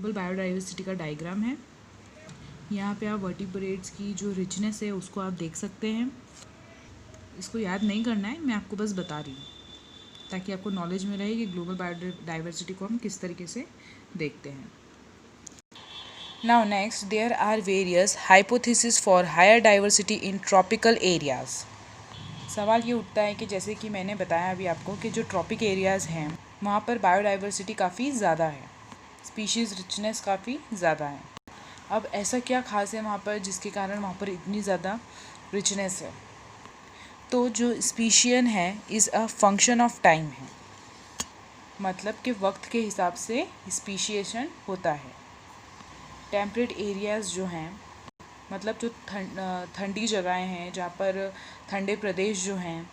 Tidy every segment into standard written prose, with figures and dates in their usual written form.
Global biodiversity का diagram है। यहाँ पे आप वर्टिब्रेट्स की जो रिचनेस है उसको आप देख सकते हैं। इसको याद नहीं करना है, मैं आपको बस बता रही हूँ ताकि आपको नॉलेज में रहे कि ग्लोबल बायोडाइवर्सिटी को हम किस तरीके से देखते हैं। Now next, there are various hypothesis for higher diversity in tropical areas. सवाल ये उठता है कि जैसे कि मैंने बताया अभी आपको कि जो ट्रॉपिक एरियाज़ हैं वहाँ पर बायोडाइवर्सिटी काफ़ी ज़्यादा है, स्पीशीज़ रिचनेस काफ़ी ज़्यादा है। अब ऐसा क्या खास है वहाँ पर जिसके कारण वहाँ पर इतनी ज़्यादा रिचनेस है? तो जो स्पीशियन है is a function of time है, मतलब कि वक्त के हिसाब से स्पीशिएशन होता है। टेम्परेट एरियाज़ जो हैं, मतलब जो ठंडी जगहें हैं, जहाँ पर ठंडे प्रदेश जो हैं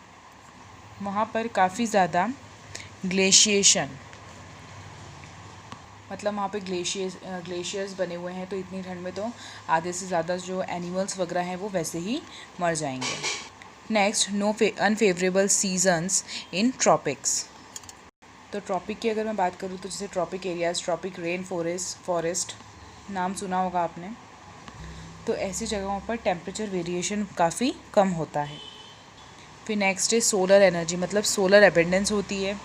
वहाँ पर काफ़ी ज़्यादा ग्लेशिएशन, मतलब वहाँ पे ग्लेशियर्स बने हुए हैं, तो इतनी ठंड में तो आधे से ज़्यादा जो एनिमल्स वगैरह हैं वो वैसे ही मर जाएंगे। Next, no unfavourable seasons in tropics. तो ट्रॉपिक की अगर मैं बात करूँ तो जैसे tropic areas, tropic rain forest नाम सुना होगा आपने। तो ऐसी जगहों पर टेम्परेचर वेरिएशन काफ़ी कम होता है। फिर नेक्स्ट है सोलर एनर्जी, मतलब सोलर एबेंडेंस होती है।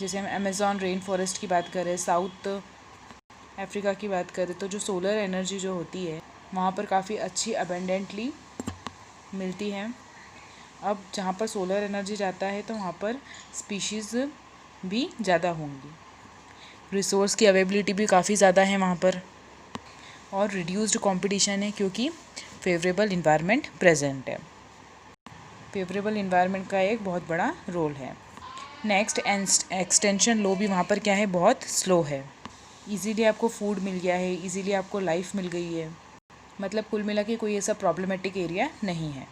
जैसे हम अमेज़ॉन रेन फॉरेस्ट की बात करें, साउथ अफ्रीका की बात करें, तो जो सोलर एनर्जी जो होती है वहाँ पर काफ़ी अच्छी अबेंडेंटली मिलती है। अब जहाँ पर सोलर एनर्जी जाता है तो वहाँ पर स्पीशीज़ भी ज़्यादा होंगी, रिसोर्स की अवेलेबिलिटी भी काफ़ी ज़्यादा है वहाँ पर, और रिड्यूस्ड कंपटीशन है क्योंकि फेवरेबल इन्वायरमेंट प्रेजेंट है। फेवरेबल इन्वायरमेंट का एक बहुत बड़ा रोल है। नेक्स्ट, एक्सटेंशन लो भी वहाँ पर क्या है, बहुत स्लो है। इजीली आपको फूड मिल गया है, इजीली आपको लाइफ मिल गई है, मतलब कुल मिला के कोई ऐसा प्रॉब्लमेटिक एरिया नहीं है,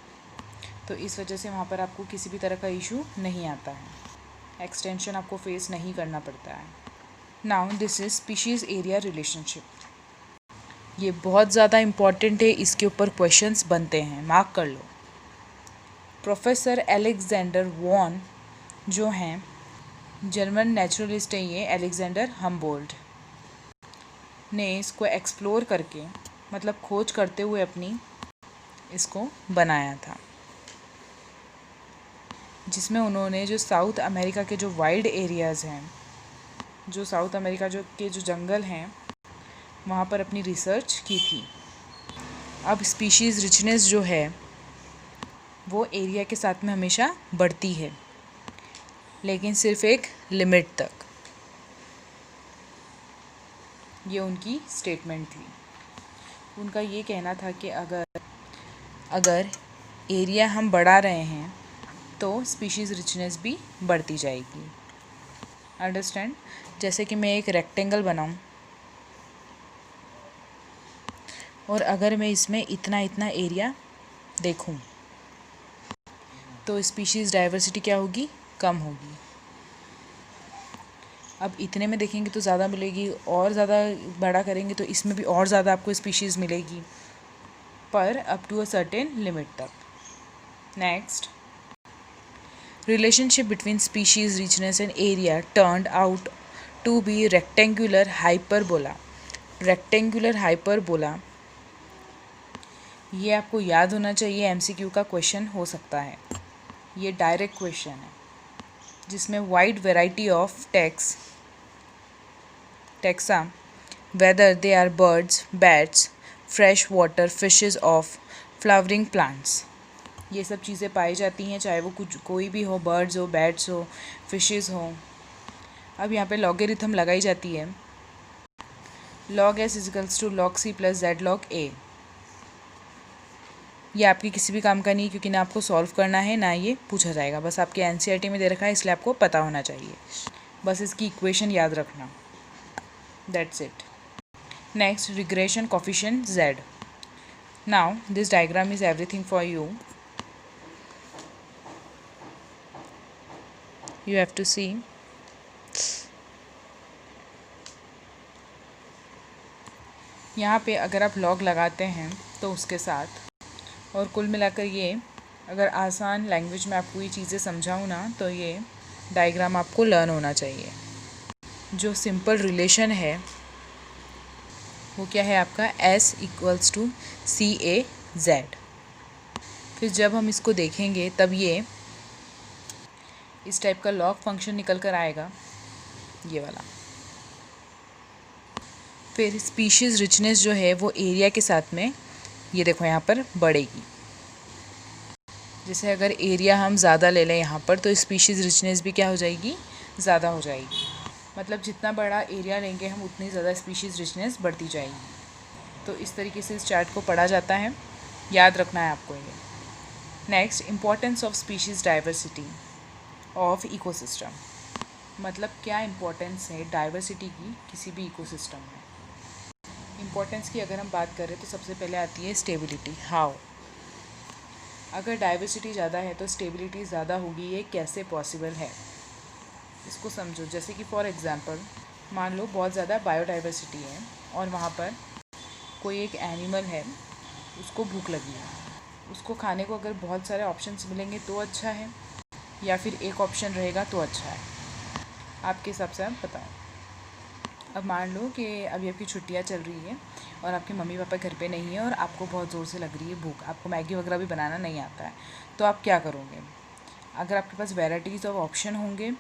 तो इस वजह से वहाँ पर आपको किसी भी तरह का इशू नहीं आता है, एक्सटेंशन आपको फेस नहीं करना पड़ता है। Now this is species area relationship. ये बहुत ज़्यादा इम्पॉर्टेंट है, इसके ऊपर क्वेश्चंस बनते हैं, मार्क कर लो। प्रोफेसर अलेक्जेंडर वॉन जो हैं जर्मन नेचुरलिस्ट हैं, ये अलेक्जेंडर हम्बोल्ट ने इसको एक्सप्लोर करके, मतलब खोज करते हुए अपनी इसको बनाया था, जिसमें उन्होंने जो साउथ अमेरिका के जो वाइल्ड एरियाज़ हैं, जो साउथ अमेरिका जो जंगल हैं वहाँ पर अपनी रिसर्च की थी। अब स्पीशीज़ रिचनेस जो है वो एरिया के साथ में हमेशा बढ़ती है, लेकिन सिर्फ एक लिमिट तक। ये उनकी स्टेटमेंट थी। उनका ये कहना था कि अगर एरिया हम बढ़ा रहे हैं तो स्पीशीज़ रिचनेस भी बढ़ती जाएगी। अंडरस्टैंड? जैसे कि मैं एक रेक्टेंगल बनाऊं और अगर मैं इसमें इतना इतना एरिया देखूं तो स्पीशीज़ डाइवर्सिटी क्या होगी, कम होगी। अब इतने में देखेंगे तो ज़्यादा मिलेगी, और ज़्यादा बड़ा करेंगे तो इसमें भी और ज़्यादा आपको स्पीशीज़ मिलेगी, पर up to a certain limit तक। Next, relationship between species richness and area turned out to be rectangular hyperbola. Rectangular hyperbola, ये आपको याद होना चाहिए, एमसीक्यू का क्वेश्चन हो सकता है। ये डायरेक्ट क्वेश्चन है जिसमें wide variety of taxa, whether they are birds, bats, fresh water fishes of flowering plants, ये सब चीज़ें पाई जाती हैं, चाहे वो कोई भी हो, बर्ड्स हो, बैट्स हो, फिशेज हो। अब यहाँ पे लॉगरिथम लगाई जाती है, log s equals to log c plus z log a। ये आपकी किसी भी काम का नहीं, क्योंकि ना आपको सॉल्व करना है ना ये पूछा जाएगा, बस आपके एनसीईआरटी में दे रखा है, इसलिए आपको पता होना चाहिए, बस इसकी इक्वेशन याद रखना, that's it. Next, regression coefficient z। Now this diagram is everything for you, you have to see। यहाँ पे अगर आप लॉग लगाते हैं तो उसके साथ, और कुल मिलाकर ये अगर आसान लैंग्वेज में आपको ये चीज़ें समझाऊँ ना, तो ये डायग्राम आपको लर्न होना चाहिए। जो सिंपल रिलेशन है वो क्या है आपका S=CAZ। फिर जब हम इसको देखेंगे तब ये इस टाइप का लॉग फंक्शन निकल कर आएगा, ये वाला। फिर स्पीशीज़ रिचनेस जो है वो एरिया के साथ में ये देखो यहाँ पर बढ़ेगी। जैसे अगर एरिया हम ज़्यादा ले लें यहाँ पर तो स्पीशीज़ रिचनेस भी क्या हो जाएगी, ज़्यादा हो जाएगी। मतलब जितना बड़ा एरिया लेंगे हम उतनी ज़्यादा स्पीशीज़ रिचनेस बढ़ती जाएगी। तो इस तरीके से इस चार्ट को पढ़ा जाता है, याद रखना है आपको ये। Next, importance of species diversity of ecosystem. मतलब क्या इम्पोर्टेंस है डाइवर्सिटी की किसी भी इकोसिस्टम में। इम्पोर्टेंस की अगर हम बात करें तो सबसे पहले आती है स्टेबिलिटी। हाउ, अगर डाइवर्सिटी ज़्यादा है तो स्टेबिलिटी ज़्यादा होगी, ये कैसे पॉसिबल है, इसको समझो। जैसे कि फॉर एग्ज़ाम्पल मान लो बहुत ज़्यादा बायोडाइवर्सिटी है और वहाँ पर कोई एक एनिमल है, उसको भूख लगी है, उसको खाने को अगर बहुत सारे ऑप्शंस मिलेंगे तो अच्छा है या फिर एक ऑप्शन रहेगा तो अच्छा है, आपके हिसाब से आप बताओ। अब मान लो कि अभी आपकी छुट्टियाँ चल रही है और आपके मम्मी पापा घर पे नहीं है और आपको बहुत ज़ोर से लग रही है भूख, आपको मैगी वगैरह भी बनाना नहीं आता है, तो आप क्या करोगे। अगर आपके पास वैराइटीज़ ऑफ ऑप्शन होंगे,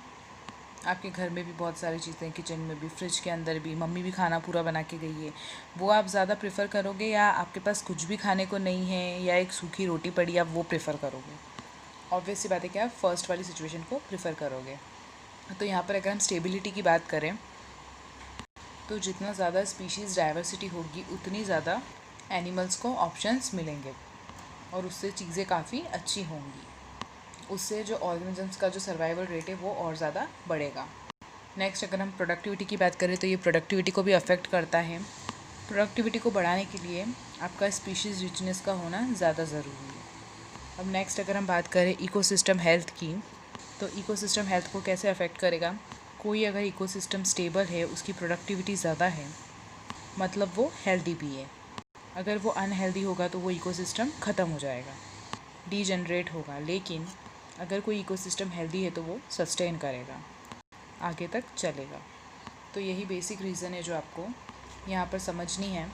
आपके घर में भी बहुत सारी चीज़ें, किचन में भी, फ्रिज के अंदर भी, मम्मी भी खाना पूरा बना के गई है, वो आप ज़्यादा प्रेफर करोगे या आपके पास कुछ भी खाने को नहीं है या एक सूखी रोटी पड़ी आप वो प्रेफर करोगे। ऑब्वियस सी बात है कि आप फर्स्ट वाली सिचुएशन को प्रेफर करोगे। तो यहाँ पर अगर हम स्टेबिलिटी की बात करें तो जितना ज़्यादा स्पीशीज़ डाइवर्सिटी होगी उतनी ज़्यादा एनिमल्स को ऑप्शंस मिलेंगे और उससे चीज़ें काफ़ी अच्छी होंगी, उससे जो ऑर्गेनिजम्स का जो सर्वाइवल रेट है वो और ज़्यादा बढ़ेगा। नेक्स्ट, अगर हम प्रोडक्टिविटी की बात करें तो ये प्रोडक्टिविटी को भी अफेक्ट करता है। प्रोडक्टिविटी को बढ़ाने के लिए आपका स्पीशीज़ रिचनेस का होना ज़्यादा ज़रूरी है। अब नेक्स्ट अगर हम बात करें इकोसिस्टम हेल्थ की, तो इकोसिस्टम हेल्थ को कैसे अफेक्ट करेगा। कोई अगर इकोसिस्टम स्टेबल है, उसकी प्रोडक्टिविटी ज़्यादा है, मतलब वो हेल्दी भी है। अगर वो अनहेल्दी होगा तो वो इकोसिस्टम ख़त्म हो जाएगा, डीजनरेट होगा। लेकिन अगर कोई इकोसिस्टम हेल्दी है तो वो सस्टेन करेगा, आगे तक चलेगा। तो यही बेसिक रीज़न है जो आपको यहाँ पर समझनी है।